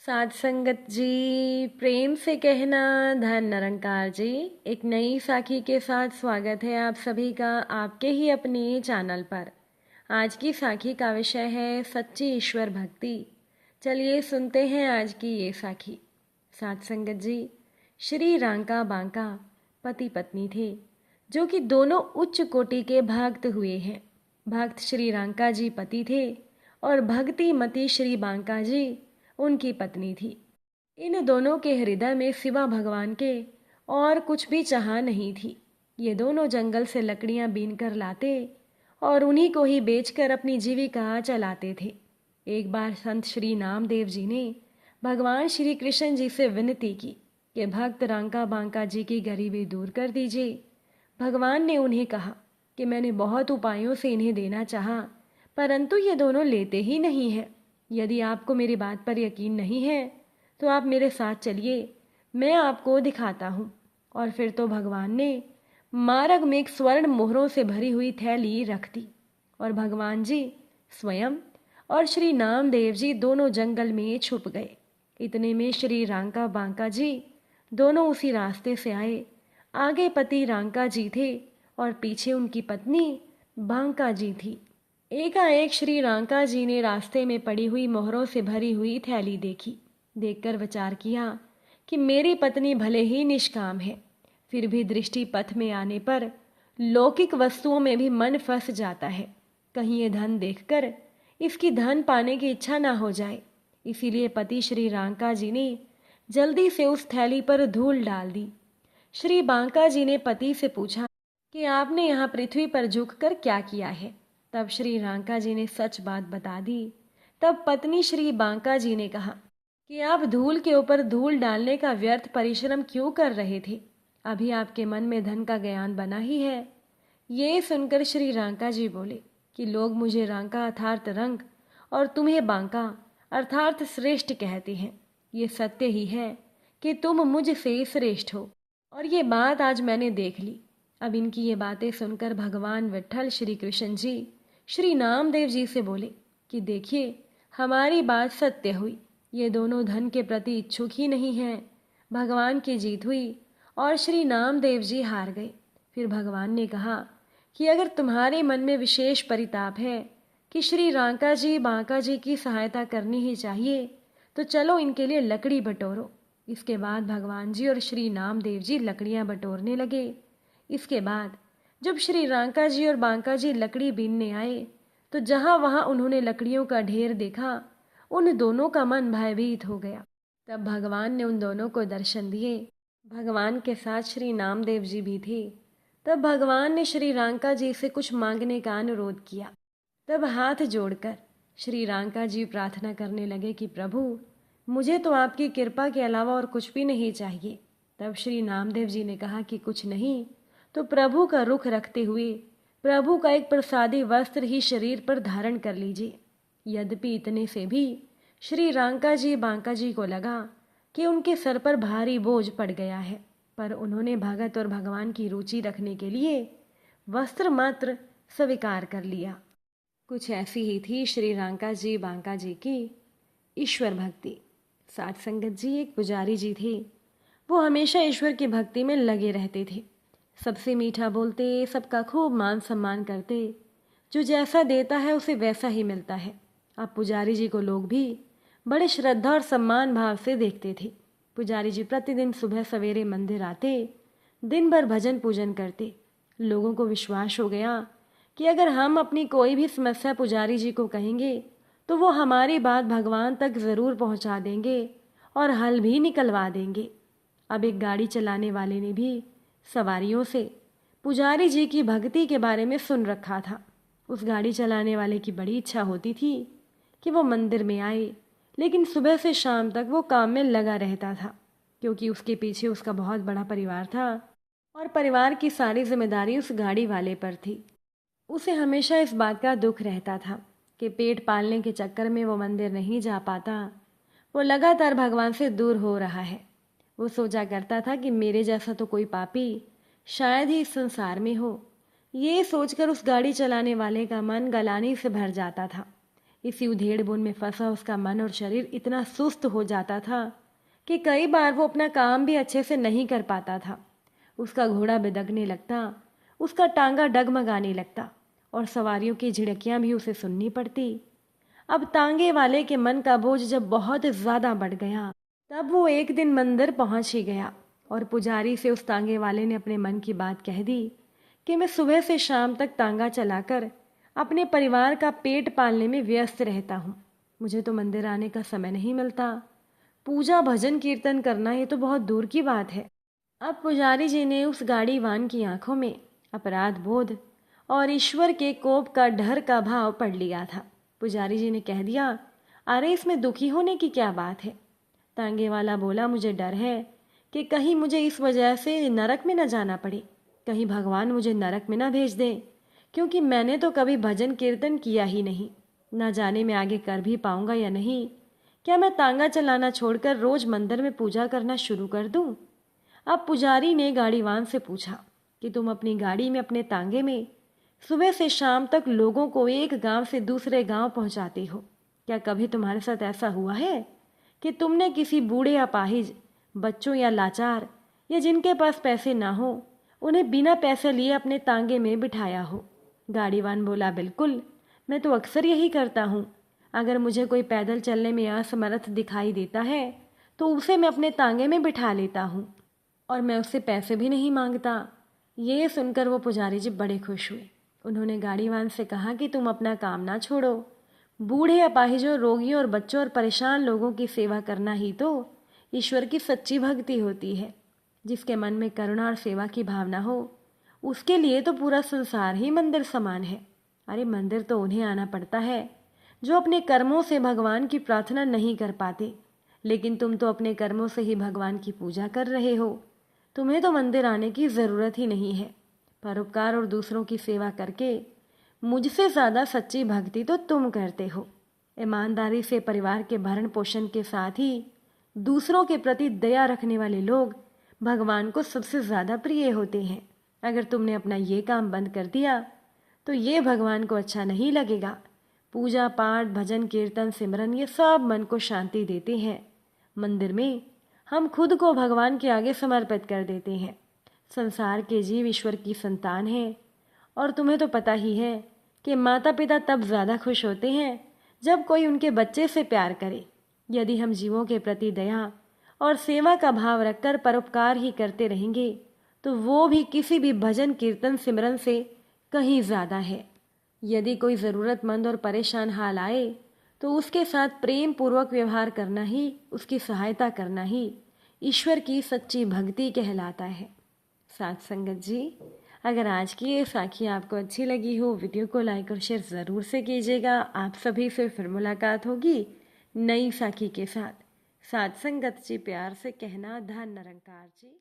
साध संगत जी, प्रेम से कहना धन निरंकार जी। एक नई साखी के साथ स्वागत है आप सभी का आपके ही अपने चैनल पर। आज की साखी का विषय है सच्ची ईश्वर भक्ति। चलिए सुनते हैं आज की ये साखी। साध संगत जी, श्री रांका बांका पति पत्नी थे जो कि दोनों उच्च कोटि के भक्त हुए हैं। भक्त श्री रांका जी पति थे और भक्ति मती श्री बांका जी उनकी पत्नी थी। इन दोनों के हृदय में सिवा भगवान के और कुछ भी चाह नहीं थी। ये दोनों जंगल से लकड़ियां बीन कर लाते और उन्हीं को ही बेचकर अपनी जीविका चलाते थे। एक बार संत श्री नामदेव जी ने भगवान श्री कृष्ण जी से विनती की कि भक्त रांका बांका जी की गरीबी दूर कर दीजिए। भगवान ने उन्हें कहा कि मैंने बहुत उपायों से इन्हें देना चाहा, परंतु ये दोनों लेते ही नहीं हैं। यदि आपको मेरी बात पर यकीन नहीं है तो आप मेरे साथ चलिए, मैं आपको दिखाता हूँ। और फिर तो भगवान ने मार्ग में एक स्वर्ण मोहरों से भरी हुई थैली रख दी और भगवान जी स्वयं और श्री नामदेव जी दोनों जंगल में छुप गए। इतने में श्री रांका बांका जी दोनों उसी रास्ते से आए। आगे पति रांका जी थे और पीछे उनकी पत्नी बांका जी थी। एकाएक श्री रांका जी ने रास्ते में पड़ी हुई मोहरों से भरी हुई थैली देखी। देखकर विचार किया कि मेरी पत्नी भले ही निष्काम है, फिर भी दृष्टि पथ में आने पर लौकिक वस्तुओं में भी मन फंस जाता है। कहीं ये धन देखकर इसकी धन पाने की इच्छा ना हो जाए। इसीलिए पति श्री रांका जी ने जल्दी से उस थैली पर धूल डाल दी। श्री बांका जी ने पति से पूछा कि आपने यहाँ पृथ्वी पर झुककर क्या किया है। तब श्री रांका जी ने सच बात बता दी। तब पत्नी श्री बांका जी ने कहा कि आप धूल के ऊपर धूल डालने का व्यर्थ परिश्रम क्यों कर रहे थे? अभी आपके मन में धन का ज्ञान बना ही है। ये सुनकर श्री रांका जी बोले कि लोग मुझे रांका अर्थात रंग और तुम्हें बांका अर्थात श्रेष्ठ कहते हैं। ये सत्य ही है कि तुम मुझसे श्रेष्ठ हो और ये बात आज मैंने देख ली। अब इनकी ये बातें सुनकर भगवान विट्ठल श्री कृष्ण जी श्री नामदेव जी से बोले कि देखिए, हमारी बात सत्य हुई। ये दोनों धन के प्रति इच्छुक ही नहीं हैं। भगवान की जीत हुई और श्री नामदेव जी हार गए। फिर भगवान ने कहा कि अगर तुम्हारे मन में विशेष परिताप है कि श्री रांका जी बांका जी की सहायता करनी ही चाहिए, तो चलो इनके लिए लकड़ी बटोरो। इसके बाद भगवान जी और श्री नामदेव जी लकड़ियाँ बटोरने लगे। इसके बाद जब श्री रांका जी और बांका जी लकड़ी बीनने आए तो जहाँ वहाँ उन्होंने लकड़ियों का ढेर देखा, उन दोनों का मन भयभीत हो गया। तब भगवान ने उन दोनों को दर्शन दिए। भगवान के साथ श्री नामदेव जी भी थे। तब भगवान ने श्री रांका जी से कुछ मांगने का अनुरोध किया। तब हाथ जोड़कर श्री रांका जी प्रार्थना करने लगे कि प्रभु, मुझे तो आपकी कृपा के अलावा और कुछ भी नहीं चाहिए। तब श्री नामदेव जी ने कहा कि कुछ नहीं तो प्रभु का रुख रखते हुए प्रभु का एक प्रसादी वस्त्र ही शरीर पर धारण कर लीजिए। यद्यपि इतने से भी श्री रांका जी बांका जी को लगा कि उनके सर पर भारी बोझ पड़ गया है, पर उन्होंने भगत और भगवान की रुचि रखने के लिए वस्त्र मात्र स्वीकार कर लिया। कुछ ऐसी ही थी श्री रांका जी बांका जी की ईश्वर भक्ति। साध संगत जी एक पुजारी जी थे। वो हमेशा ईश्वर की भक्ति में लगे रहते थे। सबसे मीठा बोलते, सबका खूब मान सम्मान करते। जो जैसा देता है उसे वैसा ही मिलता है। अब पुजारी जी को लोग भी बड़े श्रद्धा और सम्मान भाव से देखते थे। पुजारी जी प्रतिदिन सुबह सवेरे मंदिर आते, दिन भर भजन पूजन करते। लोगों को विश्वास हो गया कि अगर हम अपनी कोई भी समस्या पुजारी जी को कहेंगे तो वो हमारी बात भगवान तक ज़रूर पहुंचा देंगे और हल भी निकलवा देंगे। अब एक गाड़ी चलाने वाले ने भी सवारियों से पुजारी जी की भक्ति के बारे में सुन रखा था। उस गाड़ी चलाने वाले की बड़ी इच्छा होती थी कि वो मंदिर में आए, लेकिन सुबह से शाम तक वो काम में लगा रहता था, क्योंकि उसके पीछे उसका बहुत बड़ा परिवार था और परिवार की सारी जिम्मेदारी उस गाड़ी वाले पर थी। उसे हमेशा इस बात का दुख रहता था कि पेट पालने के चक्कर में वो मंदिर नहीं जा पाता। वो लगातार भगवान से दूर हो रहा है। वो सोचा करता था कि मेरे जैसा तो कोई पापी शायद ही इस संसार में हो। ये सोचकर उस गाड़ी चलाने वाले का मन गलानी से भर जाता था। इसी उधेड़-बुन में फंसा उसका मन और शरीर इतना सुस्त हो जाता था कि कई बार वो अपना काम भी अच्छे से नहीं कर पाता था। उसका घोड़ा बिदकने लगता, उसका टांगा डगमगाने लगता और सवारियों की झिड़कियां भी उसे सुननी पड़ती। अब तांगे वाले के मन का बोझ जब बहुत ज़्यादा बढ़ गया, तब वो एक दिन मंदिर पहुंच ही गया और पुजारी से उस तांगे वाले ने अपने मन की बात कह दी कि मैं सुबह से शाम तक तांगा चलाकर अपने परिवार का पेट पालने में व्यस्त रहता हूँ। मुझे तो मंदिर आने का समय नहीं मिलता। पूजा भजन कीर्तन करना ये तो बहुत दूर की बात है। अब पुजारी जी ने उस गाड़ीवान की आंखों में अपराध बोध और ईश्वर के कोप का डर का भाव पढ़ लिया था। पुजारी जी ने कह दिया, अरे इसमें दुखी होने की क्या बात है। तांगे वाला बोला, मुझे डर है कि कहीं मुझे इस वजह से नरक में न जाना पड़े, कहीं भगवान मुझे नरक में न भेज दें, क्योंकि मैंने तो कभी भजन कीर्तन किया ही नहीं। न जाने मैं आगे कर भी पाऊंगा या नहीं। क्या मैं तांगा चलाना छोड़कर रोज मंदिर में पूजा करना शुरू कर दूं? अब पुजारी ने गाड़ीवान से पूछा कि तुम अपनी गाड़ी में अपने तांगे में सुबह से शाम तक लोगों को एक गांव से दूसरे गांव पहुंचाते हो। क्या कभी तुम्हारे साथ ऐसा हुआ है कि तुमने किसी बूढ़े अपाहिज, बच्चों या लाचार या जिनके पास पैसे ना हो, उन्हें बिना पैसे लिए अपने तांगे में बिठाया हो? गाड़ीवान बोला, बिल्कुल, मैं तो अक्सर यही करता हूँ। अगर मुझे कोई पैदल चलने में असमर्थ दिखाई देता है तो उसे मैं अपने तांगे में बिठा लेता हूँ और मैं उससे पैसे भी नहीं मांगता। ये सुनकर वो पुजारी जी बड़े खुश हुए। उन्होंने गाड़ीवान से कहा कि तुम अपना काम ना छोड़ो। बूढ़े अपाहिजों, रोगियों और बच्चों और परेशान लोगों की सेवा करना ही तो ईश्वर की सच्ची भक्ति होती है। जिसके मन में करुणा और सेवा की भावना हो, उसके लिए तो पूरा संसार ही मंदिर समान है। अरे मंदिर तो उन्हें आना पड़ता है जो अपने कर्मों से भगवान की प्रार्थना नहीं कर पाते, लेकिन तुम तो अपने कर्मों से ही भगवान की पूजा कर रहे हो। तुम्हें तो मंदिर आने की ज़रूरत ही नहीं है। परोपकार और दूसरों की सेवा करके मुझसे ज़्यादा सच्ची भक्ति तो तुम करते हो। ईमानदारी से परिवार के भरण पोषण के साथ ही दूसरों के प्रति दया रखने वाले लोग भगवान को सबसे ज़्यादा प्रिय होते हैं। अगर तुमने अपना ये काम बंद कर दिया तो ये भगवान को अच्छा नहीं लगेगा। पूजा पाठ, भजन कीर्तन, सिमरन, ये सब मन को शांति देते हैं। मंदिर में हम खुद को भगवान के आगे समर्पित कर देते हैं। संसार के जीव ईश्वर की संतान हैं और तुम्हें तो पता ही है कि माता पिता तब ज़्यादा खुश होते हैं जब कोई उनके बच्चे से प्यार करे। यदि हम जीवों के प्रति दया और सेवा का भाव रखकर परोपकार ही करते रहेंगे तो वो भी किसी भी भजन कीर्तन सिमरन से कहीं ज़्यादा है। यदि कोई ज़रूरतमंद और परेशान हाल आए तो उसके साथ प्रेम पूर्वक व्यवहार करना ही, उसकी सहायता करना ही ईश्वर की सच्ची भक्ति कहलाता है। साथ संगत जी, अगर आज की ये साखी आपको अच्छी लगी हो, वीडियो को लाइक और शेयर ज़रूर से कीजिएगा। आप सभी से फिर मुलाकात होगी नई साखी के साथ। साथ संगत जी, प्यार से कहना, धन निरंकार जी।